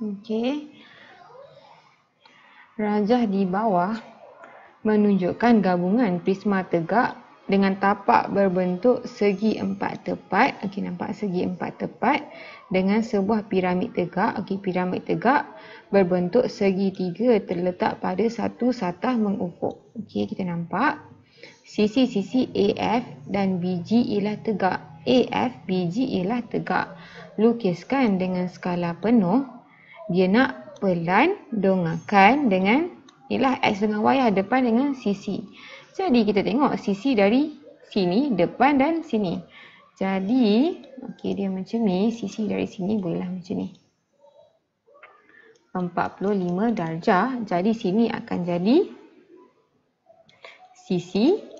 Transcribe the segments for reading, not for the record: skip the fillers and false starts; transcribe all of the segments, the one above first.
Okey. Rajah di bawah menunjukkan gabungan prisma tegak dengan tapak berbentuk segi empat tepat. Okey, nampak segi empat tepat dengan sebuah piramid tegak. Okey, piramid tegak berbentuk segitiga terletak pada satu satah mengufuk. Okey, kita nampak sisi-sisi AF dan BG ialah tegak. AF, BG ialah tegak. Lukiskan dengan skala penuh. Dia nak pelan dongakkan dengan ialah X dengan Y depan dengan sisi. Jadi kita tengok sisi dari sini, depan dan sini. Jadi, okey, dia macam ni. Sisi dari sini bolehlah macam ni. 45 darjah. Jadi sini akan jadi sisi.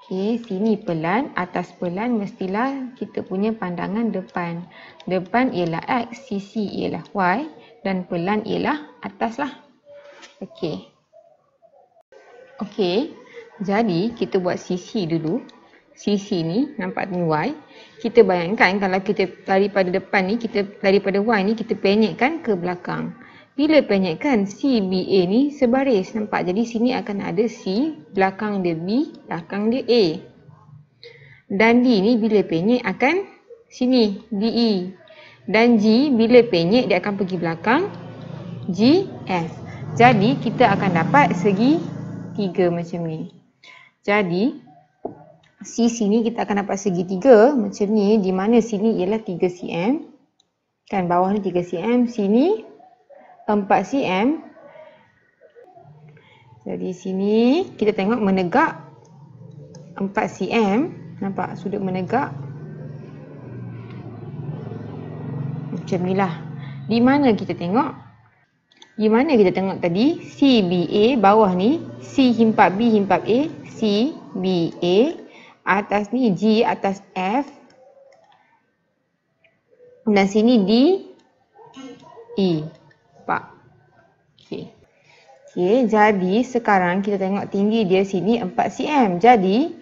Okey, sini pelan, atas pelan mestilah kita punya pandangan depan. Depan ialah X, sisi ialah Y dan pelan ialah atas lah. Okey. Okey, jadi kita buat sisi dulu. Sisi ni nampak ni Y. Kita bayangkan kalau kita daripada depan ni, daripada Y ni kita penyekkan ke belakang. Bila penyekkan CBA ni sebaris, nampak? Jadi sini akan ada C, belakang dia B, belakang dia A. Dan D ni bila penyek akan sini, DE. Dan G bila penyek dia akan pergi belakang GF. Jadi kita akan dapat segi 3 macam ni. Jadi sini kita akan dapat segi 3 macam ni, di mana sini ialah 3 cm. Kan bawah ni 3 cm, sini 4 cm. Jadi sini kita tengok menegak 4 cm. Nampak sudut menegak. Macam ni lah. Di mana kita tengok? Di mana kita tengok tadi? CBA bawah ni. C himpak B himpak A. CBA. Atas ni G atas F. Dan sini D E. Nampak? Okey. Okey, jadi sekarang kita tengok tinggi dia sini 4 cm. Jadi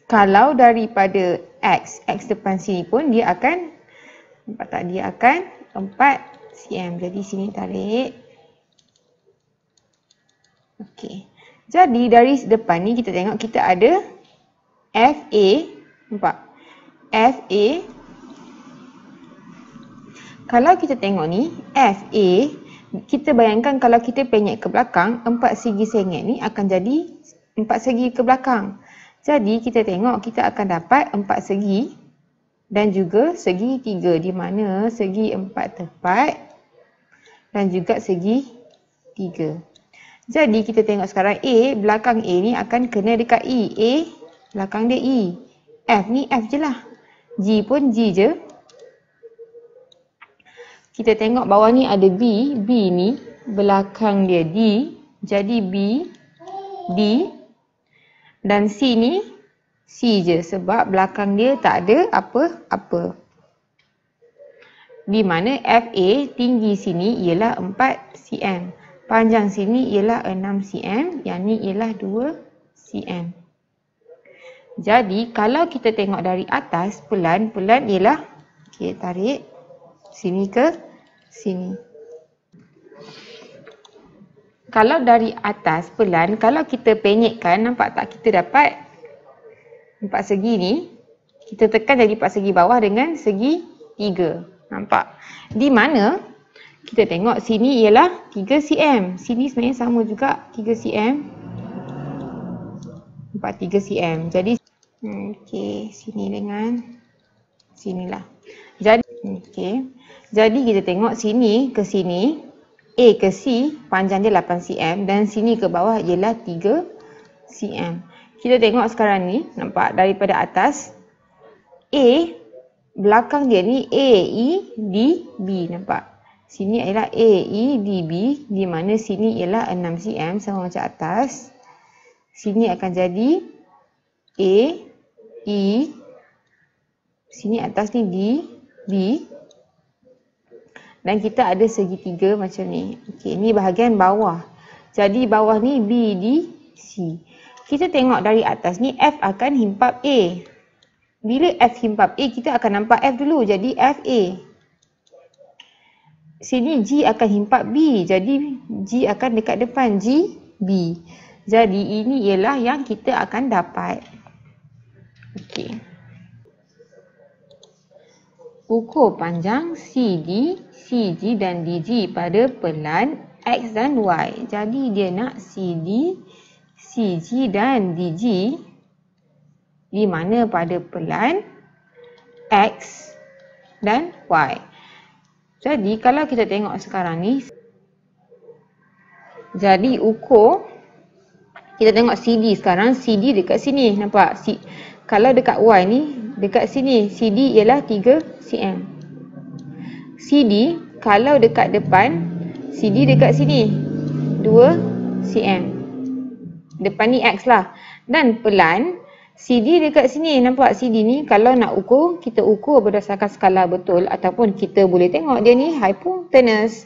kalau daripada X depan sini pun dia akan, nampak tak, dia akan 4 cm. Jadi sini tarik. Okey. Jadi dari depan ni kita tengok kita ada FA. Nampak? FA. Kalau kita tengok ni, FA, kita bayangkan kalau kita penyek ke belakang, 4 segi sengit ni akan jadi 4 segi ke belakang. Jadi kita tengok kita akan dapat 4 segi dan juga segi 3, di mana segi 4 tepat dan juga segi 3. Jadi kita tengok sekarang A, belakang A ni akan kena dekat E. A, belakang dia E. F ni F je lah. G pun G je. Kita tengok bawah ni ada B. B ni belakang dia D. Jadi B, D. Dan C ni C je sebab belakang dia tak ada apa-apa. Di mana FA tinggi sini ialah 4 cm. Panjang sini ialah 6 cm. Yang ni ialah 2 cm. Jadi kalau kita tengok dari atas pelan-pelan ialah, okey, tarik sini ke sini. Kalau dari atas pelan, kalau kita penyekkan, nampak tak kita dapat 4 segi ni. Kita tekan jadi 4 segi bawah dengan segi 3. Nampak? Di mana kita tengok sini ialah 3 cm. Sini sebenarnya sama juga 3 cm. Nampak 3 cm. Jadi okey, sini dengan sinilah. Jadi okey. Jadi kita tengok sini ke sini, A ke C panjang dia 8 cm dan sini ke bawah ialah 3 cm. Kita tengok sekarang ni, nampak daripada atas A belakang dia ni A, E, D, B, nampak. Sini ialah A, E, D, B, di mana sini ialah 6 cm sama macam atas. Sini akan jadi A, E, sini atas ni D, B. Dan kita ada segi 3 macam ni. Okey, ni bahagian bawah. Jadi bawah ni B, D, C. Kita tengok dari atas ni F akan himpap A. Bila F himpap A, kita akan nampak F dulu. Jadi FA. sini G akan himpak B. Jadi G akan dekat depan G, B. Jadi ini ialah yang kita akan dapat. Okey. Ukur panjang CD, CG dan DG pada pelan X dan Y. Jadi dia nak CD, CG dan DG di mana pada pelan X dan Y. Jadi kalau kita tengok sekarang ni, jadi ukur, kita tengok CD sekarang, CD dekat sini, nampak? Kalau dekat Y ni, dekat sini, CD ialah 3 cm. CD, kalau dekat depan, CD dekat sini, 2 cm. Depan ni X lah. Dan pelan, CD dekat sini, nampak CD ni, kalau nak ukur, kita ukur berdasarkan skala betul ataupun kita boleh tengok dia ni hypotenuse.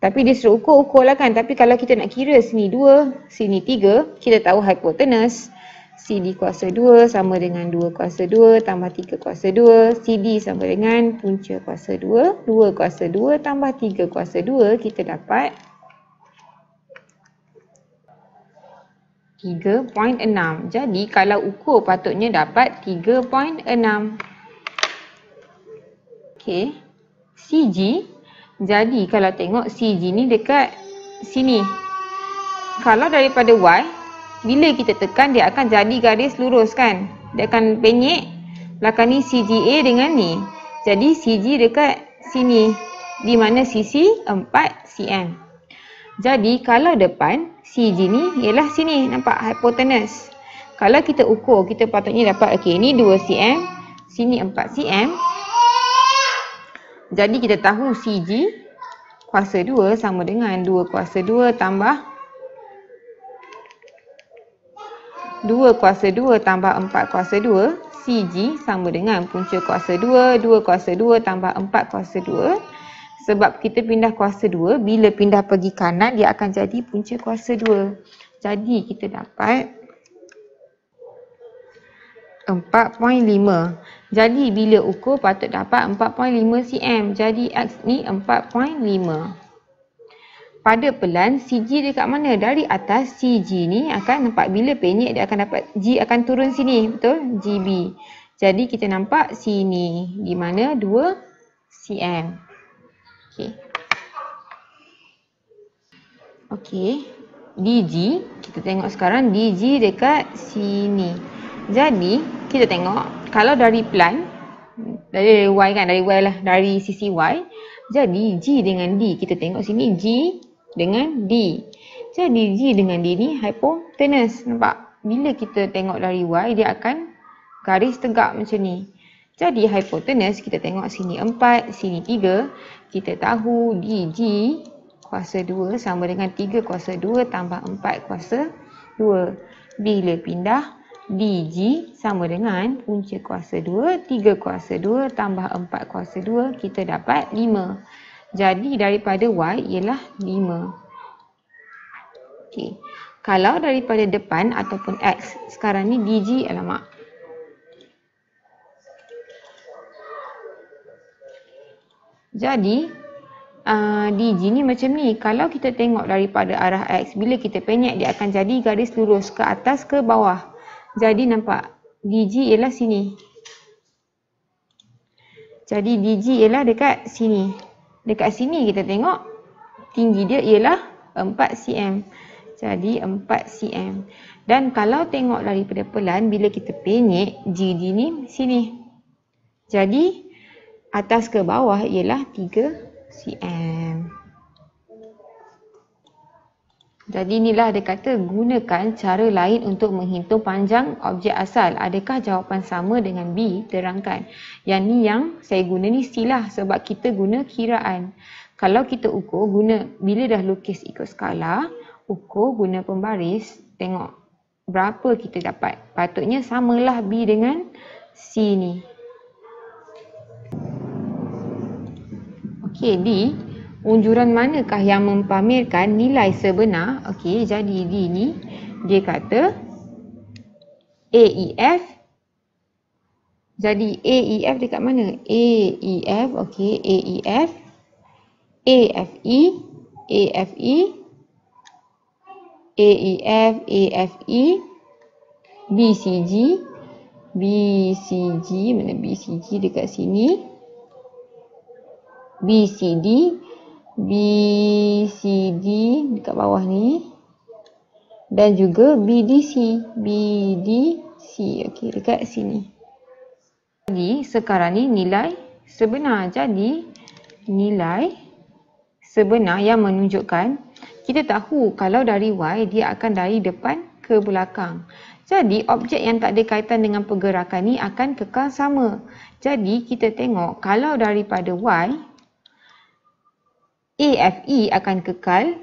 Tapi dia suruh ukur lah kan. Tapi kalau kita nak kira sini 2, sini 3, kita tahu hypotenuse. CD kuasa 2 sama dengan 2 kuasa 2 tambah 3 kuasa 2. CD sama dengan punca kuasa 2. 2 kuasa 2 tambah 3 kuasa 2. Kita dapat 3.6. Jadi kalau ukur patutnya dapat 3.6. Okey. CG. Jadi kalau tengok CG ni dekat sini. Kalau daripada Y, bila kita tekan dia akan jadi garis lurus kan. Dia akan penyek. Belakang ni CGA dengan ni. Jadi CG dekat sini. Di mana sisi 4 cm. Jadi kalau depan CG ni ialah sini. Nampak hypotenuse. Kalau kita ukur kita patutnya dapat okey ni 2 cm. Sini 4 cm. Jadi kita tahu CG kuasa 2 sama dengan 2 kuasa 2 tambah 2 kuasa 2 tambah 4 kuasa 2. CG sama dengan punca kuasa 2. 2 kuasa 2 tambah 4 kuasa 2. Sebab kita pindah kuasa 2, bila pindah pergi kanan dia akan jadi punca kuasa 2. Jadi kita dapat 4.5. Jadi bila ukur patut dapat 4.5 cm. Jadi X ni 4.5. Pada pelan CG dekat mana? Dari atas CG ni akan nampak bila penyek dia akan dapat G akan turun sini. Betul? GB. Jadi kita nampak sini. Di mana 2 cm. Okey. Okey. DG. Kita tengok sekarang DG dekat sini. Jadi, kita tengok kalau dari pelan, dari Y kan, dari Y lah, dari sisi Y. Jadi, G dengan D, kita tengok sini G dengan D. Jadi, G dengan D ni hypotenuse. Nampak? Bila kita tengok dari Y, dia akan garis tegak macam ni. Jadi, hypotenuse, kita tengok sini 4, sini 3. Kita tahu DG kuasa 2 sama dengan 3 kuasa 2 tambah 4 kuasa 2. Bila pindah, DG sama dengan punca kuasa 2, 3 kuasa 2 tambah 4 kuasa 2, kita dapat 5. Jadi daripada Y ialah 5. Okey. Kalau daripada depan ataupun X, sekarang ni DG, alamak. Jadi DG ni macam ni. Kalau kita tengok daripada arah X, bila kita penyek dia akan jadi garis lurus ke atas ke bawah. Jadi nampak DG ialah sini. Jadi DG ialah dekat sini. Dekat sini kita tengok tinggi dia ialah 4 cm. Jadi 4 cm. Dan kalau tengok daripada pelan, bila kita penyek GD ni sini. Jadi atas ke bawah ialah 3 cm. Jadi inilah dia kata gunakan cara lain untuk menghitung panjang objek asal. Adakah jawapan sama dengan B? Terangkan. Yang ni yang saya guna ni C lah sebab kita guna kiraan. Kalau kita ukur bila dah lukis ikut skala, ukur guna pembaris, tengok berapa kita dapat. Patutnya samalah B dengan C ni. Okey, D. Unjuran manakah yang mempamerkan nilai sebenar? Okey, jadi D ni dia kata AEF. Jadi AEF dekat mana? AEF, okey, AEF AFE, AFE, AEF, AFE, BCG, BCG, mana BCG dekat sini, BCD, BCD dekat bawah ni, dan juga BDC, BDC, okey, dekat sini. Jadi sekarang ni nilai sebenar. Jadi nilai sebenar yang menunjukkan kita tahu kalau dari Y dia akan dari depan ke belakang. Jadi objek yang tak ada kaitan dengan pergerakan ni akan kekal sama. Jadi kita tengok kalau daripada Y, AFE akan kekal,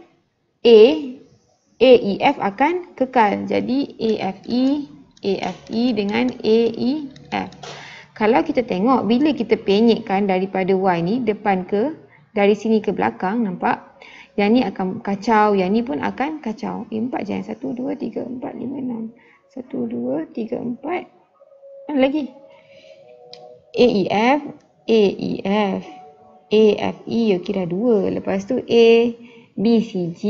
AEF akan kekal. Jadi AFE dengan AEF. Kalau kita tengok bila kita penyekkan daripada Y ni depan ke, dari sini ke belakang, nampak? Yang ni akan kacau, yang ni pun akan kacau. 4 je, 1, 2, 3, 4, 5, 6. 1, 2, 3, 4. Mana lagi? AEF, AEF, AFE, okey dah 2. Lepas tu BCG,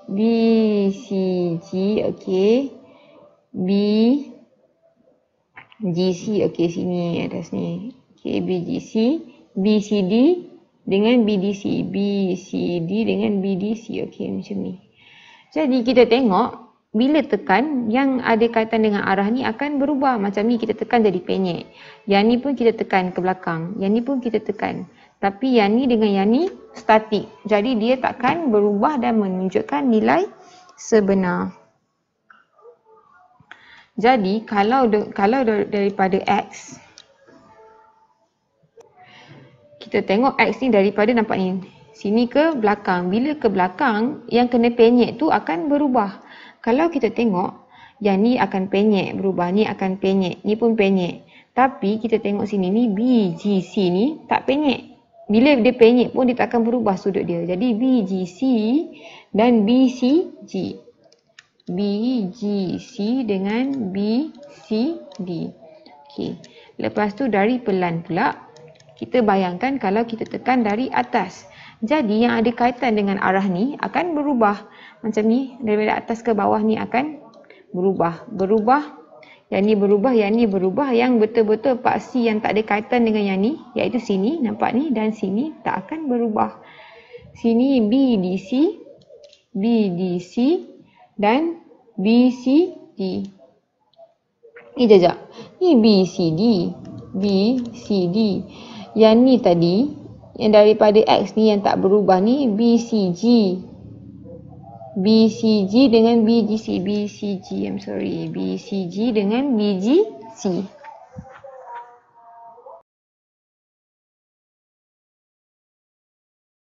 BCG, okey. BGC, okey sini, atas ni. Okey, BGC, BCD dengan BDC, BCD dengan BDC, okey macam ni. Jadi kita tengok bila tekan yang ada kaitan dengan arah ni akan berubah. Macam ni kita tekan jadi penyek. Yang ni pun kita tekan ke belakang. Yang ni pun kita tekan. Tapi yang ni dengan yang ni statik. Jadi dia takkan berubah dan menunjukkan nilai sebenar. Jadi kalau daripada X, kita tengok X ni daripada nampak ni. Sini ke belakang. Bila ke belakang, yang kena penyek tu akan berubah. Kalau kita tengok, yang ni akan penyek berubah. Ni akan penyek. Ni pun penyek. Tapi kita tengok sini ni BGC ni tak penyek. Bila dia penyek pun dia tak akan berubah sudut dia. Jadi BGC dan BCG. BGC dengan BCD. Okey. Lepas tu dari pelan pula, kita bayangkan kalau kita tekan dari atas. Jadi yang ada kaitan dengan arah ni akan berubah. Macam ni, daripada atas ke bawah ni akan berubah. Yang ni berubah, yang ni berubah. Yang betul-betul paksi yang tak ada kaitan dengan yang ni, iaitu sini, nampak ni, dan sini tak akan berubah. Sini BDC, BDC dan BCD. Ni jejak. Ni BCD, BCD. Yang ni tadi, yang daripada X ni yang tak berubah ni BCG. BCG dengan BGC. BCG, I'm sorry. BCG dengan BGC.